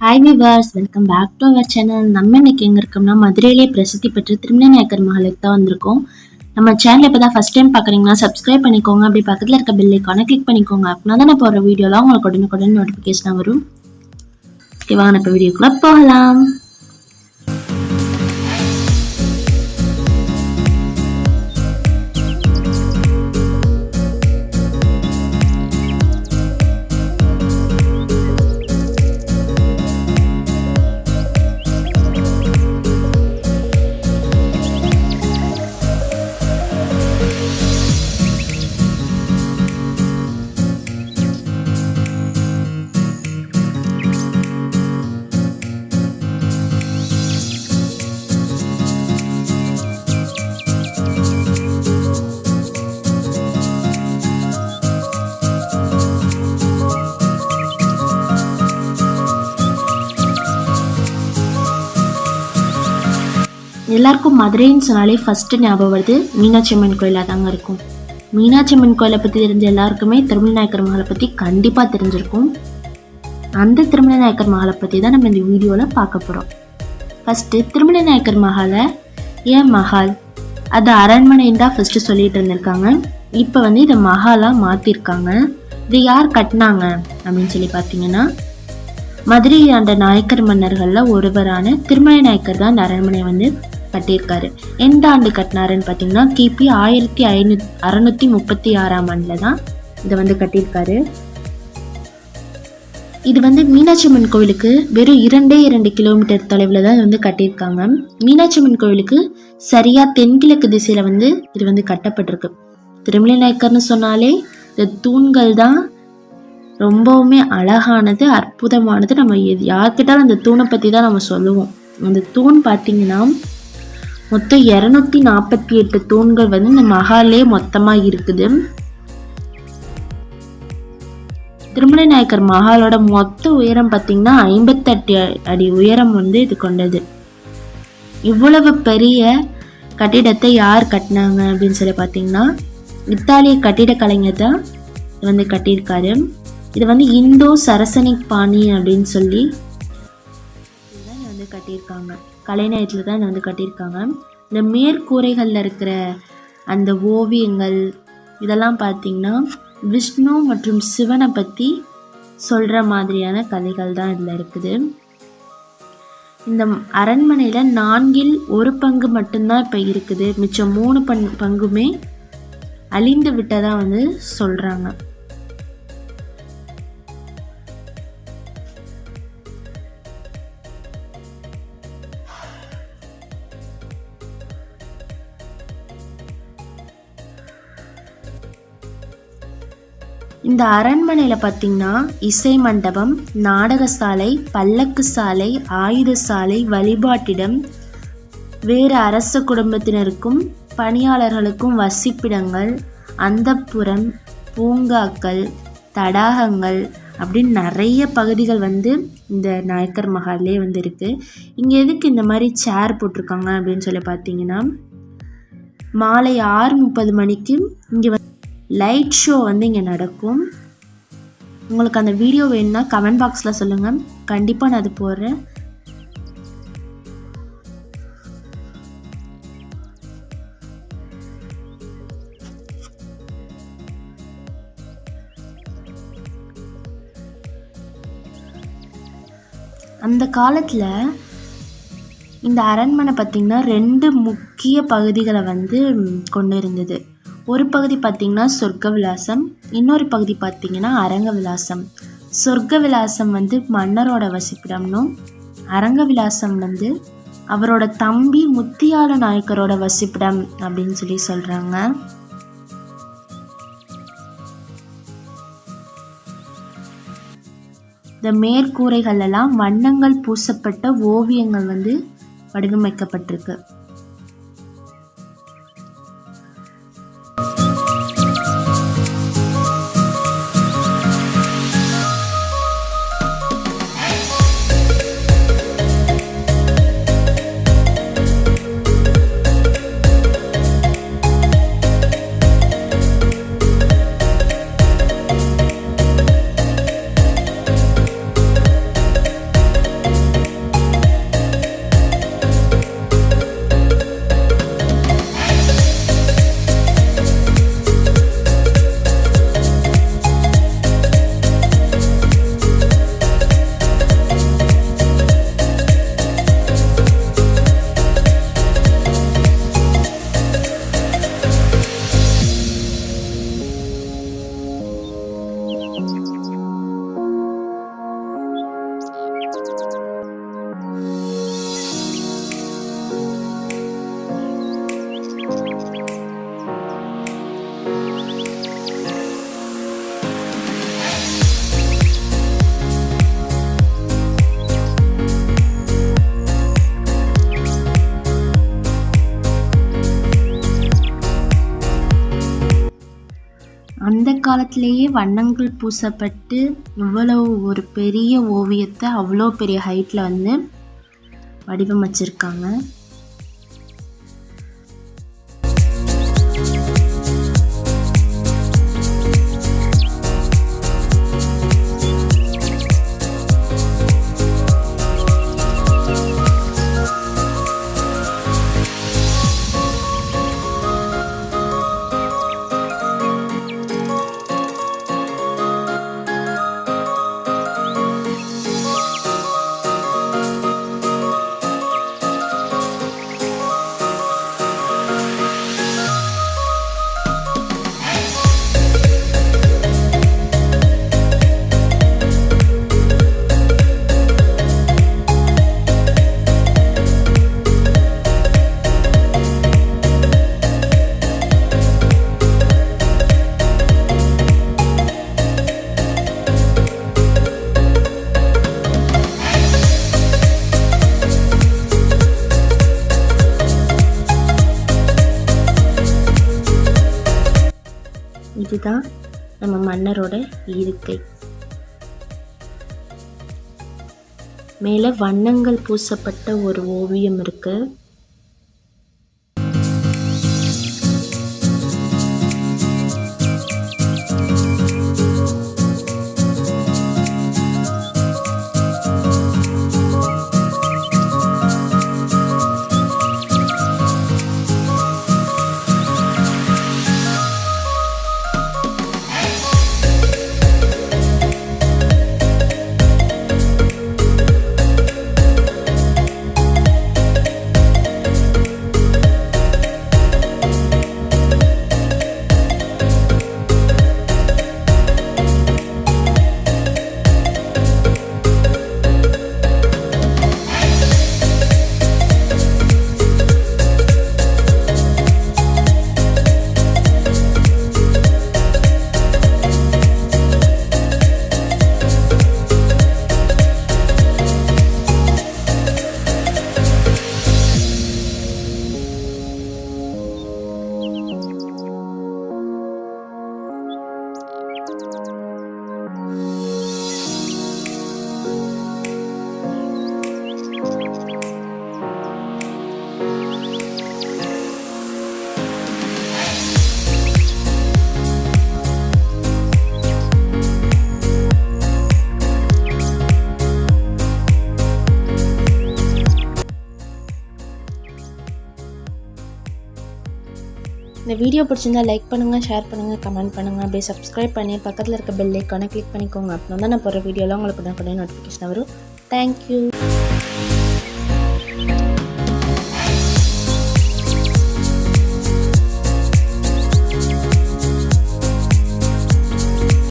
Hi viewers, welcome back to our channel. நம்ம இன்னைக்கு எங்கே இருக்கோம்னா மதுரையிலே பிரசித்தி பெற்ற திருமலை நாயக்கர் மஹாலுக்கு தான் வந்திருக்கோம். நம்ம சேனல் இப்போ தான் ஃபஸ்ட் டைம் பார்க்குறீங்கன்னா சப்ஸ்கிரைப் பண்ணிக்கோங்க. அப்படி பக்கத்தில் இருக்க பெல் ஐக்கானை கிளிக் பண்ணிக்கோங்க. அப்படின்னா தான் நான் போகிற வீடியோலாம் உங்களுக்கு உடனுக்குடன் நோட்டிஃபிகேஷனாக வரும். ஓகே, வாங்க இப்போ வீடியோக்குள்ளே போகலாம். எல்லாருக்கும் மதுரைன்னு சொன்னாலே ஃபஸ்ட்டு ஞாபகம் வருது மீனாட்சி அம்மன் கோயிலாக தாங்க இருக்கும். மீனாட்சி அம்மன் கோயிலை பற்றி தெரிஞ்ச எல்லாருக்குமே திருமலை நாயக்கர் மஹாலை பற்றி கண்டிப்பாக தெரிஞ்சிருக்கும். அந்த திருமலை நாயக்கர் மஹாலை பற்றி தான் நம்ம இந்த வீடியோவில் பார்க்க போகிறோம். ஃபஸ்ட்டு திருமலை நாயக்கர் மஹாலை ஏன் மஹால், அது அரண்மனைன்னு தான் ஃபஸ்ட்டு சொல்லிட்டு இருந்திருக்காங்க. இப்போ இதை மஹாலாக மாற்றிருக்காங்க. இது யார் கட்டினாங்க அப்படின்னு சொல்லி பார்த்தீங்கன்னா, மதுரை ஆண்ட நாயக்கர் மன்னர்களில் ஒருவரான திருமலை நாயக்கர் தான் இந்த அரண்மனை கட்டியிருக்காரு. எந்த ஆண்டு கட்டினாருன்னு பார்த்தீங்கன்னா கிபி 1636 ஆண்டில் தான் இதை கட்டியிருக்காரு. இது மீனாட்சி அம்மன் கோவிலுக்கு வெறும் 2 கிலோமீட்டர் தொலைவில் தான் கட்டியிருக்காங்க. மீனாட்சி அம்மன் கோவிலுக்கு சரியா தென்கிழக்கு திசையில இது கட்டப்பட்டிருக்கு. திருமலை நாயக்கர்னு சொன்னாலே இந்த தூண்கள் தான் ரொம்பவுமே அழகானது, அற்புதமானது. நம்ம யார்கிட்டாலும் அந்த தூணை பற்றி தான் நம்ம சொல்லுவோம். அந்த தூண் பார்த்தீங்கன்னா மொத்தம் 248 தூண்கள் இந்த மஹாலே மொத்தமாக இருக்குது. திருமலை நாயக்கர் மஹாலோட மொத்த உயரம் பார்த்தீங்கன்னா 58 அடி உயரம் இது கொண்டது. இவ்வளவு பெரிய கட்டிடத்தை யார் கட்டினாங்க அப்படின்னு சொல்லி பார்த்தீங்கன்னா, இத்தாலிய கட்டிட கலைஞர் தான் கட்டியிருக்காரு. இது இந்தோ சரசனிக் பாணி அப்படின்னு சொல்லி கட்டியிருக்காங்க. கலைநயத்தில் தான் கட்டியிருக்காங்க. இந்த மேற்கூரைகளில் இருக்கிற அந்த ஓவியங்கள் இதெல்லாம் பார்த்தீங்கன்னா விஷ்ணு மற்றும் சிவனை பற்றி சொல்கிற மாதிரியான கதைகள் தான் இதில் இருக்குது. இந்த அரண்மனையில் 4/1 பங்கு மட்டும்தான் இப்போ இருக்குது. மிச்சம் 3 பங்குமே அழிந்து விட்டதாக சொல்கிறாங்க. இந்த அரண்மனையில் பார்த்தீங்கன்னா இசை மண்டபம், நாடகசாலை, பல்லக்கு சாலை, ஆயுத சாலை, வழிபாட்டிடம், வேறு அரச குடும்பத்தினருக்கும் பணியாளர்களுக்கும் வசிப்பிடங்கள், அந்தப்புறம், பூங்காக்கள், தடாகங்கள் அப்படின்னு நிறைய பகுதிகள் இந்த நாயக்கர் மஹால்லே இருக்குது. இங்கே எதுக்கு இந்த மாதிரி சேர் போட்டிருக்காங்க அப்படின்னு சொல்லி பார்த்தீங்கன்னா, மாலை 6:30 மணிக்கு இங்கே லைட் ஷோ இங்கே நடக்கும். உங்களுக்கு அந்த வீடியோ வேணும்னா கமெண்ட் பாக்ஸில் சொல்லுங்கள், கண்டிப்பாக நான் அது போடுறேன். அந்த காலத்தில் இந்த அரண்மனை பார்த்திங்கன்னா 2 முக்கிய பகுதிகளை கொண்டு இருந்தது. ஒரு பகுதி பார்த்திங்கன்னா சொர்க்க விலாசம், இன்னொரு பகுதி பார்த்திங்கன்னா அரங்க விலாசம். சொர்க்க விலாசம் மன்னரோட வசிப்பிடம்னும், அரங்க விலாசம் அவரோட தம்பி முத்தியால நாயக்கரோட வசிப்பிடம் அப்படின்னு சொல்லி சொல்கிறாங்க. இந்த மேற்கூரைகள் எல்லாம் வண்ணங்கள் பூசப்பட்ட ஓவியங்கள் வடிவமைக்கப்பட்டிருக்கு. காலத்திலேயே வண்ணங்கள் பூசப்பட்டு இவ்வளவு ஒரு பெரிய ஓவியத்தை அவ்வளோ பெரிய ஹைட்டில் வந்து வடிவமைச்சிருக்காங்க. இதுதான் நம்ம மன்னரோட இருக்கை. மேலே வண்ணங்கள் பூசப்பட்ட ஒரு ஓவியம் இருக்கு. இந்த வீடியோ பிடிச்சிருந்தா லைக் பண்ணுங்கள், ஷேர் பண்ணுங்கள், கமெண்ட் பண்ணுங்கள். அப்படியே சப்ஸ்கிரைப் பண்ணி பக்கத்தில் இருக்க பெல் ஐக்கானை கிளிக் பண்ணிக்கோங்க. அப்படின்னா தான் நான் போகிற வீடியோலாம் உங்களுக்கு உடனே நோட்டிஃபிகேஷன் வரும். தேங்க்யூ.